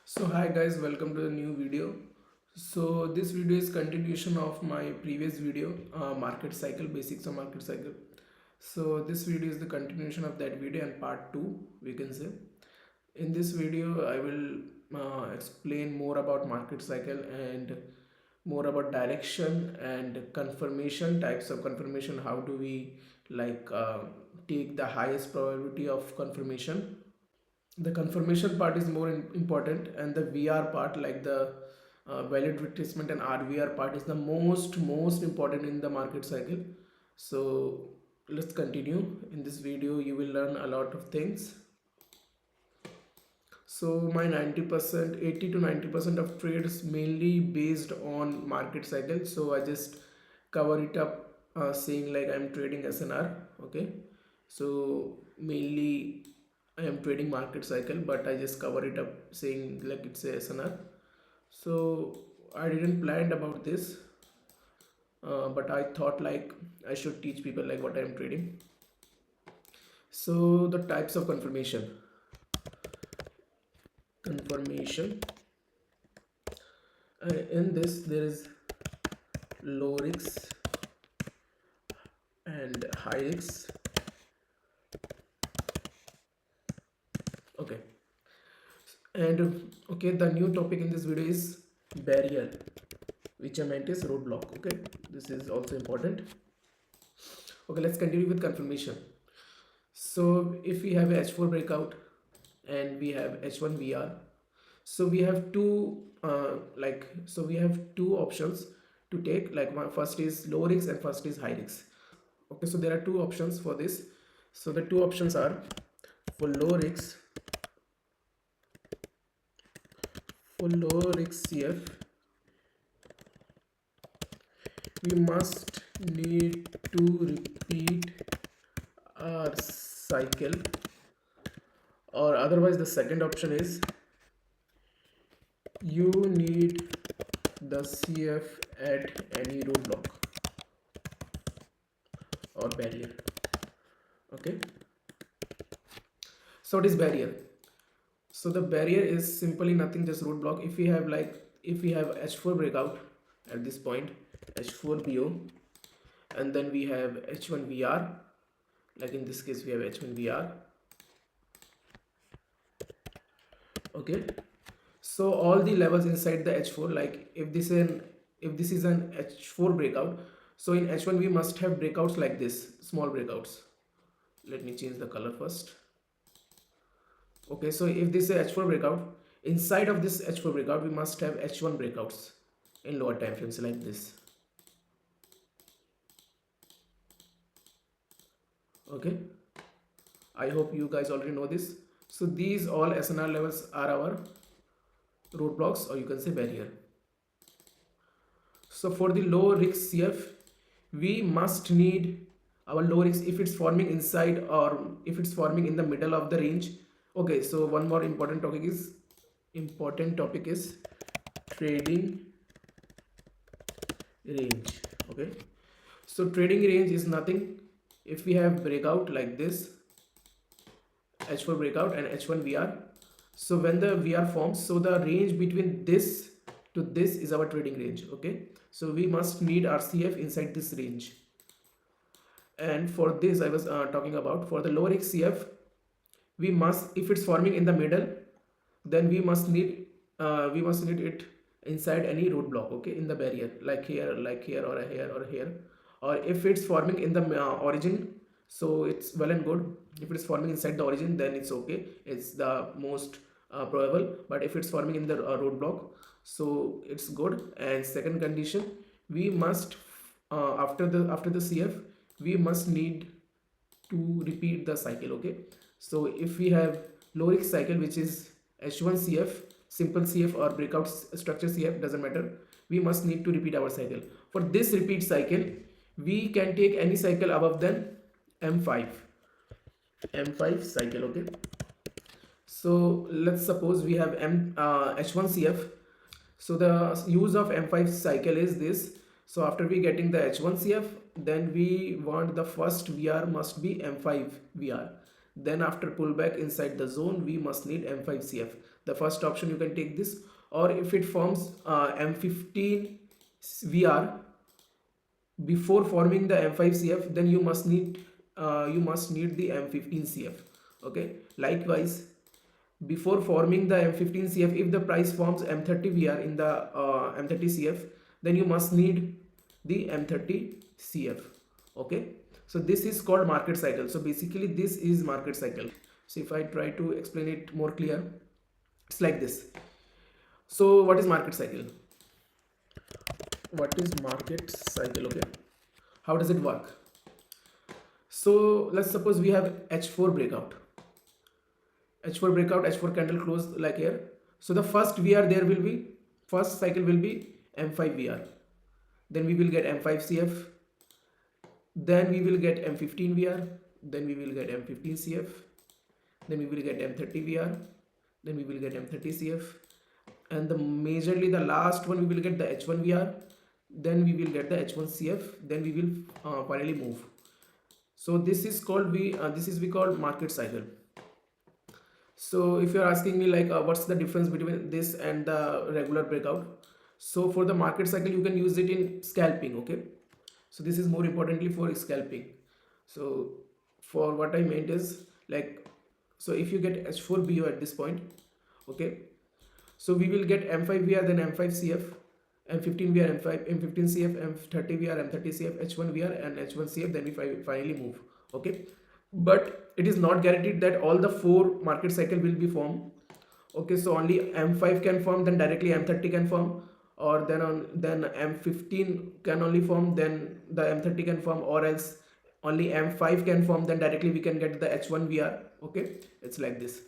So hi guys, welcome to the new video. So this video is continuation of my previous video, market cycle, basics of market cycle. So this video is the continuation of that video and part 2 we can say. In this video I will explain more about market cycle and more about direction and confirmation, types of confirmation, how do we take the highest probability of confirmation. The confirmation part is more important, and the VR part, like the valid retracement and RVR part, is the most important in the market cycle. So let's continue. In this video you will learn a lot of things. So my 90%, 80 to 90% of trades mainly based on market cycle. So I just cover it up saying like I'm trading SNR. Okay, so mainly I am trading market cycle, but I just cover it up saying like it's a SNR. So I didn't plan about this, but I thought like I should teach people like what I am trading. So the types of confirmation in this there is low risk and high risk. Okay, and okay, the new topic in this video is barrier, which I meant is roadblock. Okay, this is also important. Okay, let's continue with confirmation. So if we have a H4 breakout and we have H1 VR, so we have two options to take. Like first is low risk and first is high risk. Okay, so there are two options for this. So the two options are, for low risk CF, we must need to repeat our cycle, or otherwise the second option is you need the CF at any roadblock or barrier. Okay, so what is barrier? So the barrier is simply nothing, just roadblock. If we have H4 breakout at this point, H4 BO, and then we have H1 VR, like in this case we have H1 VR. Okay, so all the levels inside the H4, like if this is an H4 breakout, so in H1 we must have breakouts like this, small breakouts. Let me change the color first. Okay, so if this is H4 breakout, inside of this H4 breakout we must have H1 breakouts in lower time frames like this. Okay, I hope you guys already know this. So these all SNR levels are our roadblocks, or you can say barrier. So for the low risk CF, we must need our low risk if it's forming inside or if it's forming in the middle of the range. Okay, so one more important topic is trading range. Okay, so trading range is nothing. If we have breakout like this, H4 breakout and H1 VR, so when the VR forms, so the range between this to this is our trading range. Okay, so we must need our CF inside this range. And for this I was talking about, for the low risk CF, we must, if it's forming in the middle, then we must need it inside any roadblock. Okay, in the barrier, like here, or here, or here. Or if it's forming in the origin, so it's well and good. If it's forming inside the origin, then it's okay, it's the most probable. But if it's forming in the roadblock, so it's good. And second condition, we must after the CF, we must need to repeat the cycle. Okay, so if we have low risk cycle, which is H1 CF, simple CF or breakout structure CF, doesn't matter, we must need to repeat our cycle. For this repeat cycle, we can take any cycle above than M5 cycle. Okay, so let's suppose we have H1 CF. So the use of M5 cycle is this. So after we getting the H1 CF, then we want the first VR must be M5 VR. Then after pullback inside the zone, we must need M5 CF. the first option you can take this. Or if it forms M15 VR before forming the M5 CF, then you must need the M15 CF. Okay, likewise, before forming the M15 CF, if the price forms M30 VR in the M30 CF, then you must need the M30 CF. Okay, so this is called market cycle. So basically this is market cycle. So if I try to explain it more clear, it's like this. So what is market cycle? What is market cycle? Okay, how does it work? So let's suppose we have H4 breakout. H4 breakout, H4 candle close like here. So the first VR there will be, first cycle will be M5 VR. Then we will get M5 CF. Then we will get M15 VR. Then we will get M15 CF. Then we will get M30 VR. Then we will get M30 CF. And the majorly the last one we will get the H1 VR. Then we will get the H1 CF. Then we will finally move. So this is called we call market cycle. So if you're asking me like what's the difference between this and the regular breakout, so for the market cycle you can use it in scalping. Okay, so this is more importantly for scalping. So for what I meant is like, so if you get H4 BO at this point, okay, so we will get M5 VR, then M5 CF, M15 VR, M5, M15 CF, M30 VR, M30 CF, H1 VR and H1 CF, then we finally move. Okay, but it is not guaranteed that all the 4 market cycle will be formed. Okay, so only M5 can form, then directly M30 can form, or then M15 can only form, then the M30 can form, or else only M5 can form, then directly we can get the H1 VR. Okay, it's like this.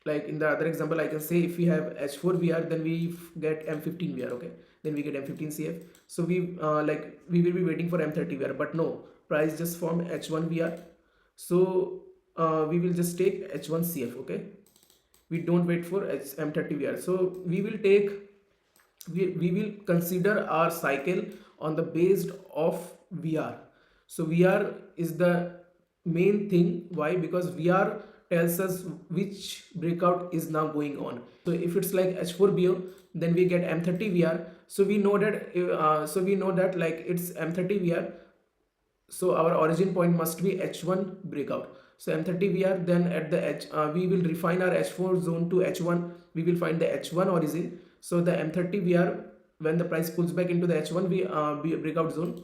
Like in the other example, I can say if we have H4 VR, then we get M15 VR. Okay, then we get M15 CF. So we will be waiting for M30 VR, but no, price just form H1 VR. So we will just take H1 CF. Okay, we don't wait for M30 VR. So we will consider our cycle on the based of VR. So VR is the main thing. Why? Because VR tells us which breakout is now going on. So if it's like H4 BO, then we get M30 VR. So we know that like it's M30 VR. So our origin point must be H1 breakout. So M30 VR, then at the we will refine our H4 zone to H1. We will find the H1 origin. So the M30 VR, when the price pulls back into the H1 breakout zone,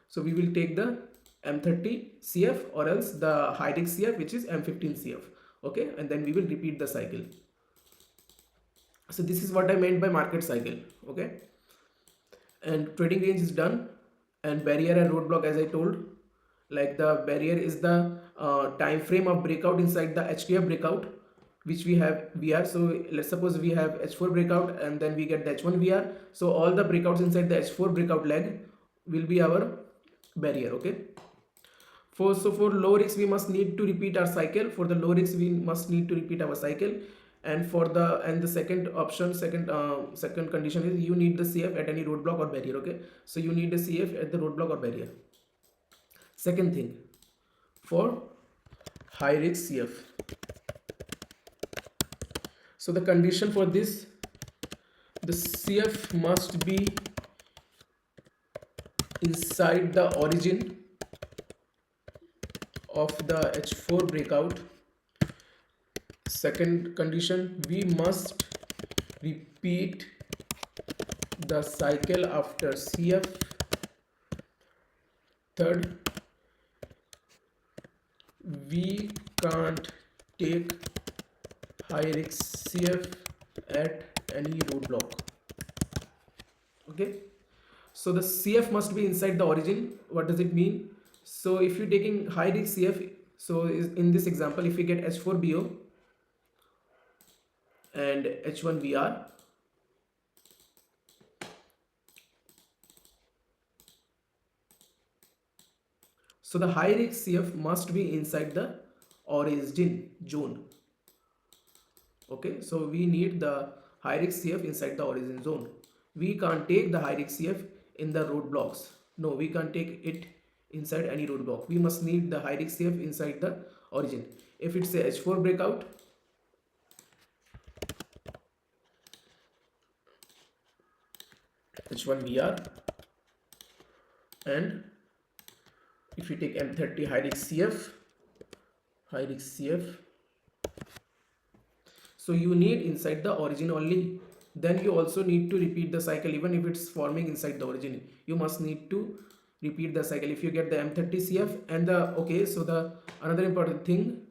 so we will take the M30 CF or else the high risk CF, which is M15 CF. Okay, and then we will repeat the cycle. So this is what I meant by market cycle. Okay, and trading range is done, and barrier and roadblock, as I told, like the barrier is the time frame of breakout inside the HTF breakout which we have VR. So let's suppose we have H4 breakout and then we get the H1 VR. So all the breakouts inside the H4 breakout leg will be our barrier. Okay, for low risk we must need to repeat our cycle. For the low risk we must need to repeat our cycle. And for the second option, second condition is you need the CF at any roadblock or barrier. Okay, so you need the CF at the roadblock or barrier. Second thing, for high risk CF, so the condition for this, the CF must be inside the origin of the H4 breakout. Second condition, we must repeat the cycle after CF. Third, we can't take high risk CF at any roadblock. Okay, so the CF must be inside the origin. What does it mean? So if you're taking high risk CF, so in this example, if we get H4 BO and H1 VR, so the high risk CF must be inside the origin zone. Okay, so we need the high risk CF inside the origin zone. We can't take the high risk CF in the roadblocks. No, we can't take it inside any roadblock. We must need the high risk CF inside the origin. If it's a H4 breakout, H1 VR, and if you take M30 high risk CF, high risk CF, so you need inside the origin only. Then you also need to repeat the cycle even if it's forming inside the origin. You must need to repeat the cycle if you get the M30 CF and the okay. So the another important thing,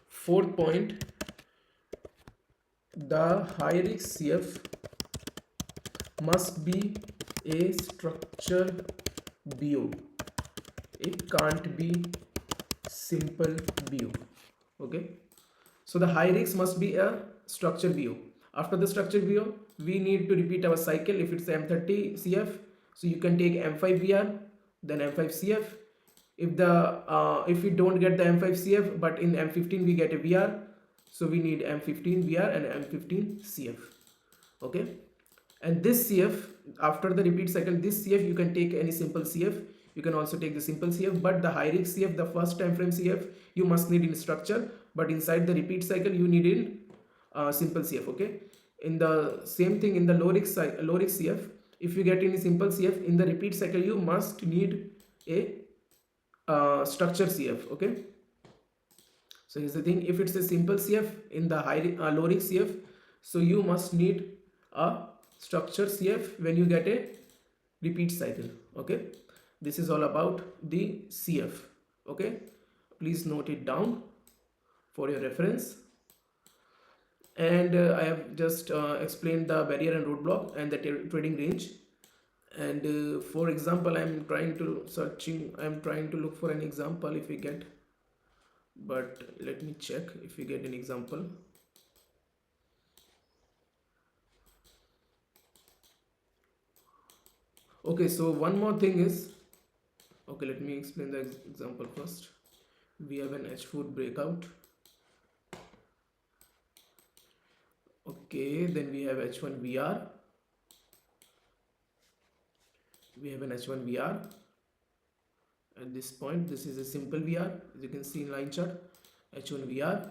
fourth point, the high risk CF must be a structure BO. It can't be simple BO. Okay. So the high risk must be a structure BO. After the structure BO, we need to repeat our cycle. If it's M30 CF, so you can take M5 VR, then M5 CF. If we don't get the M5 CF, but in M15 we get a VR, so we need M15 VR and M15 CF. Okay, and this CF, after the repeat cycle, this CF you can take any simple CF. You can also take the simple CF, but the high risk CF, the first time frame CF, you must need in structure, but inside the repeat cycle you need in simple CF. Okay, in the same thing in the low risk CF, if you get any simple CF in the repeat cycle, you must need a structure CF. Okay, so here's the thing, if it's a simple CF in the low risk CF, so you must need a structure CF when you get a repeat cycle. Okay, this is all about the CF. Okay, please note it down for your reference. And I have just explained the barrier and roadblock and the trading range. And for example, I'm trying to look for an example if we get, but let me check if we get an example. Okay, so one more thing is, okay, let me explain the example first. We have an H4 breakout. Okay, then we have H1 VR. We have an H1 VR. At this point, this is a simple VR, as you can see in line chart, H1 VR.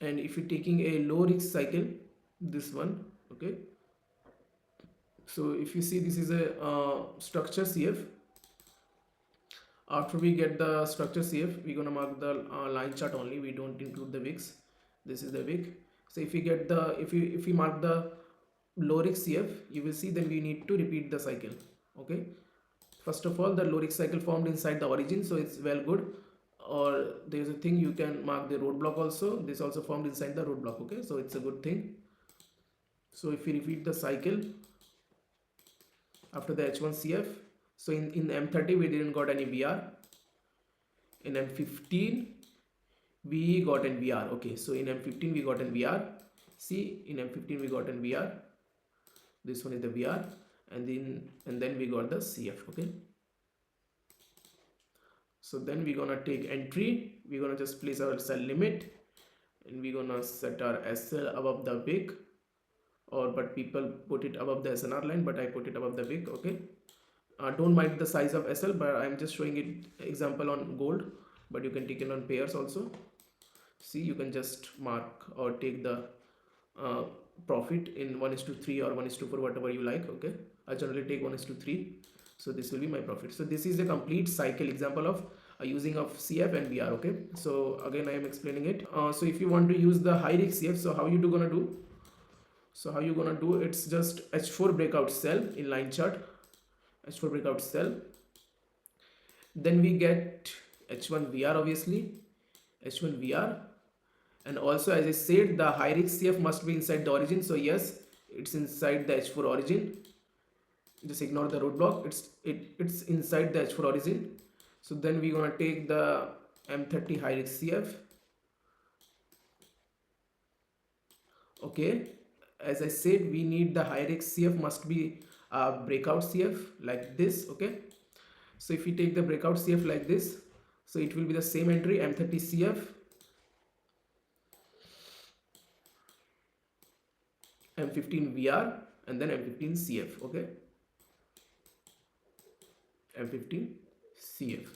And if you're taking a low risk cycle, this one, okay. So if you see, this is a structure CF. After we get the structure CF, we're gonna mark the line chart only. We don't include the wicks. This is the wick. So if we get the if we mark the low risk CF, you will see then we need to repeat the cycle. Okay. First of all, the low risk cycle formed inside the origin, so it's well good. Or there's a thing you can mark the roadblock also. This also formed inside the roadblock. Okay, so it's a good thing. So if we repeat the cycle after the H1 CF, so in M30 we didn't got any VR. In M15 we got an VR. Okay, so in M15 we got an VR. See, in M15 we got an VR. This one is the VR, and then we got the CF. Okay, so then we're gonna take entry. We're gonna just place our sell limit, and we're gonna set our SL above the wick, but people put it above the SNR line, but I put it above the wick. Okay, don't mind the size of SL, but I'm just showing it example on gold, but you can take it on pairs also. See, you can just mark or take the profit in 1:3 or 1:4, whatever you like. Okay, I generally take 1:3, so this will be my profit. So this is a complete cycle example of using of CF and VR. Okay, so again I am explaining it. So if you want to use the high risk CF, so how you gonna do? So how you gonna do? It's just H4 breakout sell in line chart, H4 breakout sell. Then we get H1 VR, obviously H1 VR. And also, as I said, the high risk CF must be inside the origin. So yes, it's inside the H4 origin. Just ignore the roadblock. It's inside the H4 origin. So then we're gonna take the M30 high risk CF. Okay, as I said, we need the high risk CF must be a breakout CF like this. Okay, so if we take the breakout CF like this, so it will be the same entry, M30 CF, M15 VR, and then M15 CF. Okay, M15 CF.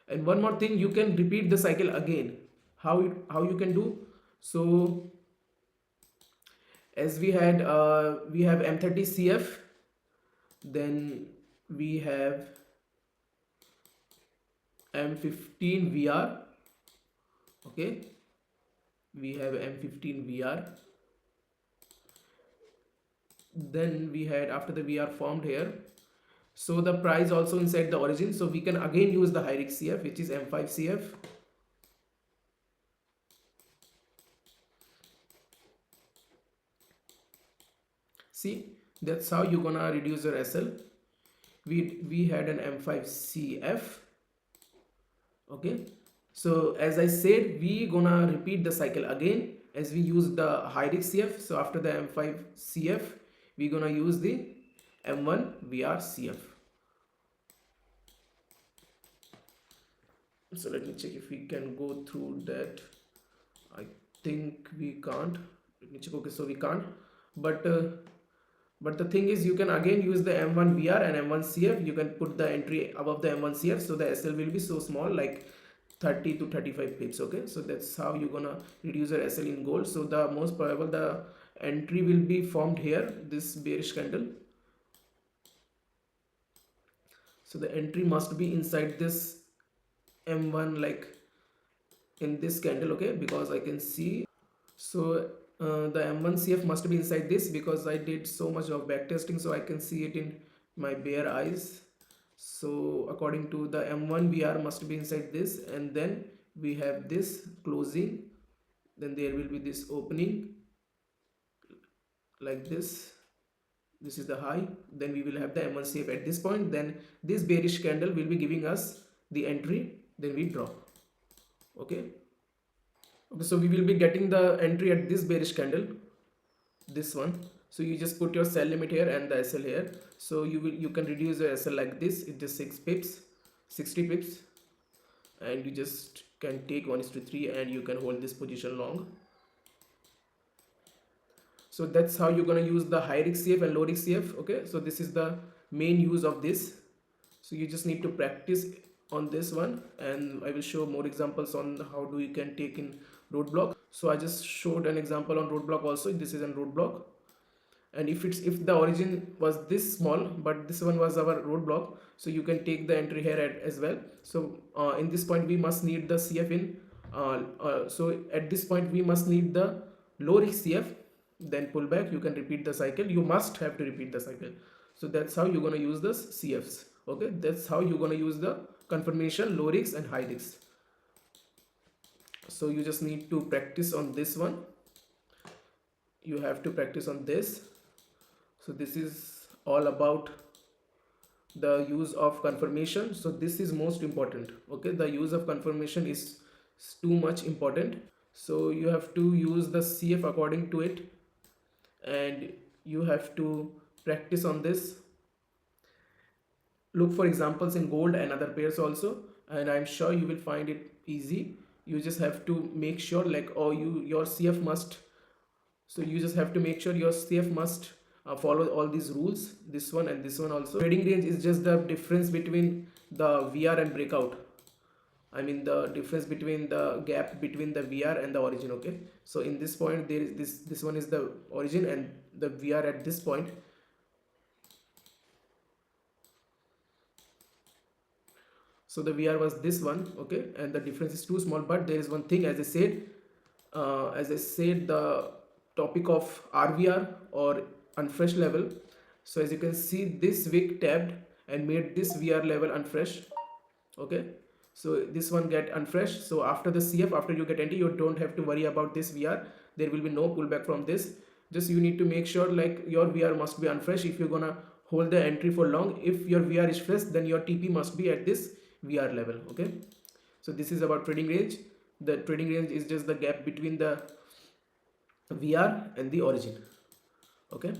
And one more thing, you can repeat the cycle again. How you can do? So as we have M30 CF, then we have M15 VR. Okay, we have M15 VR. Then we had, after the VR formed here, so the price also inside the origin, so we can again use the high risk CF, which is M5 CF. See, that's how you're gonna reduce your SL. We had an M5 CF. Okay, so as I said, we gonna repeat the cycle again as we use the high risk CF. So after the M5 CF, we gonna use the M1 VR CF. So let me check if we can go through that. I think we can't. Let me check. Okay, so we can't, but the thing is, you can again use the M1 VR and M1 CF. You can put the entry above the M1 CF, so the SL will be so small, like 30 to 35 pips. Okay, so that's how you're gonna reduce your SL in gold. So the most probable the entry will be formed here, this bearish candle. So the entry must be inside this M1, like in this candle. Okay, because I can see, so the M1 CF must be inside this, because I did so much of backtesting, so I can see it in my bare eyes. So according to the M1 VR must be inside this, and then we have this closing, then there will be this opening like this is the high, then we will have the M1 CF at this point, then this bearish candle will be giving us the entry, then we drop. Okay, so we will be getting the entry at this bearish candle, this one. So you just put your sell limit here and the SL here. So you can reduce your SL like this. It is 6 pips, 60 pips, and you just can take 1:3 and you can hold this position long. So that's how you're gonna use the high risk CF and low risk CF. Okay, so this is the main use of this. So you just need to practice on this one, and I will show more examples on how do you can take in roadblock. So I just showed an example on roadblock also. This is a roadblock, and if the origin was this small, but this one was our roadblock, so you can take the entry here as well. So in this point we must need the CF in so at this point we must need the low risk CF, then pull back. You can repeat the cycle, you must have to repeat the cycle. So that's how you're going to use the CFs. Okay, that's how you're going to use the confirmation, low risk and high risk. So you just need to practice on this one, you have to practice on this. So this is all about the use of confirmation. So this is most important. Okay, the use of confirmation is too much important. So you have to use the CF according to it, and you have to practice on this. Look for examples in gold and other pairs also, and I'm sure you will find it easy. You just have to make sure, like, oh, your CF must, so you just have to make sure your CF must follow all these rules, this one and this one also. Trading range is just the difference between the VR and breakout. I mean the difference between the gap between the VR and the origin. Okay, so in this point there is this one is the origin and the VR at this point. So the VR was this one. Okay, and the difference is too small, but there is one thing, as I said, the topic of RVR or unfresh level. So as you can see, this wick tapped and made this VR level unfresh. Okay, so this one get unfresh. So after the CF, after you get entry, you don't have to worry about this VR. There will be no pullback from this. Just you need to make sure, like, your VR must be unfresh if you're gonna hold the entry for long. If your VR is fresh, then your TP must be at this VR level. Okay, so this is about trading range. The trading range is just the gap between the VR and the origin. Okay,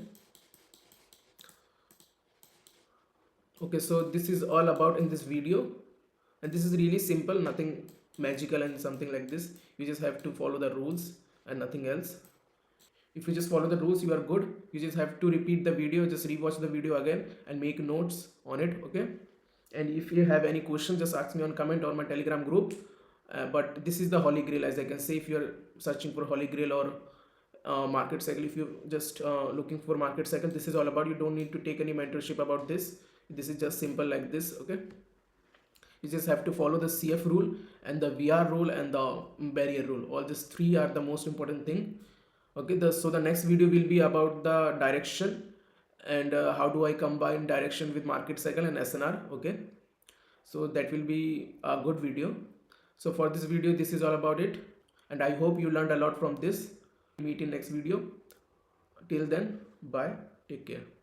so this is all about in this video, and this is really simple, nothing magical and something like this. You just have to follow the rules and nothing else. If you just follow the rules, you are good. You just have to repeat the video, just rewatch the video again and make notes on it. Okay, and if you have any questions, just ask me on comment or my Telegram group. But this is the holy grail, as I can say. If you are searching for holy grail or market cycle. If you just looking for market cycle, this is all about. You don't need to take any mentorship about this. This is just simple like this. Okay, you just have to follow the CF rule and the VR rule and the barrier rule. All these three are the most important thing. Okay, so the next video will be about the direction and how do I combine direction with market cycle and SNR. Okay, so that will be a good video. So for this video, this is all about it, and I hope you learned a lot from this. Meet in next video. Till then, bye, take care.